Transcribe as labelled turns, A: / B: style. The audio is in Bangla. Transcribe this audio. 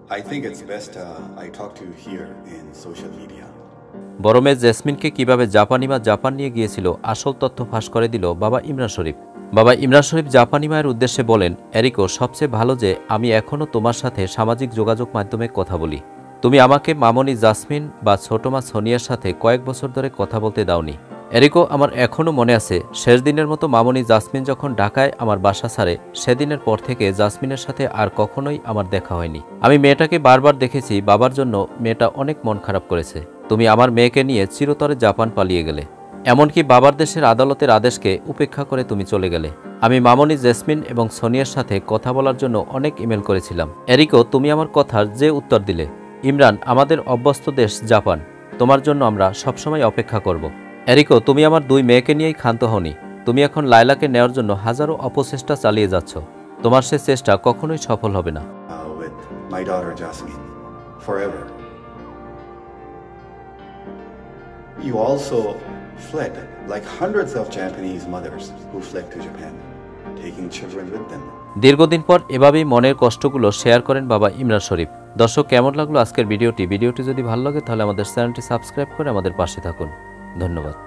A: I think it's best I talk to you here in social media.
B: বড় মেয়ে জেসমিনকে কিভাবে জাপানি মা জাপান নিয়ে গিয়েছিল আসল তথ্য ফাঁস করে দিল বাবা ইমরান শরীফ। বাবা ইমরান শরীফ জাপানি মায়ের উদ্দেশ্যে বলেন, এরিকো, সবচেয়ে ভালো যে আমি এখনও তোমার সাথে সামাজিক যোগাযোগ মাধ্যমে কথা বলি। তুমি আমাকে মামনি জাসমিন বা ছোট মা সোনিয়ার সাথে কয়েক বছর ধরে কথা বলতে দাওনি। এরিকো, আমার এখনও মনে আছে শেষ দিনের মতো মামনি জাসমিন যখন ঢাকায় আমার বাসা ছাড়ে, সেদিনের পর থেকে জাসমিনের সাথে আর কখনোই আমার দেখা হয়নি। আমি মেয়েটাকে বারবার দেখেছি, বাবার জন্য মেয়েটা অনেক মন খারাপ করেছে। তুমি আমার মেয়েকে নিয়ে চিরতরে জাপান পালিয়ে গেলে, এমনকি বাবার দেশের আদালতের আদেশকে উপেক্ষা করে তুমি চলে গেলে। আমি মামনি জেসমিন এবং সোনিয়ার সাথে কথা বলার জন্য অনেক ইমেল করেছিলাম। এরিকো, তুমি আমার কথার যে উত্তর দিলে। ইমরান, আমাদের অভ্যস্ত দেশ জাপান, তোমার জন্য আমরা সবসময় অপেক্ষা করব। এরিকো, তুমি আমার দুই মেয়েকে নিয়েই ক্ষান্ত হওনি। তুমি এখন লায়লাকে নেওয়ার জন্য হাজারো অপচেষ্টা চালিয়ে যাচ্ছ। তোমার সে চেষ্টা কখনোই সফল হবে না।
A: With my daughter Jasmine, forever. You also fled like hundreds of Japanese mothers who fled to Japan, taking children with them.
B: দীর্ঘদিন পর এভাবেই মনের কষ্টগুলো শেয়ার করেন বাবা ইমরান শরীফ। দর্শক, কেমন লাগলো আজকের ভিডিওটি? ভিডিওটি যদি ভালো লাগে তাহলে আমাদের চ্যানেলটি সাবস্ক্রাইব করে আমাদের পাশে থাকুন। ধন্যবাদ।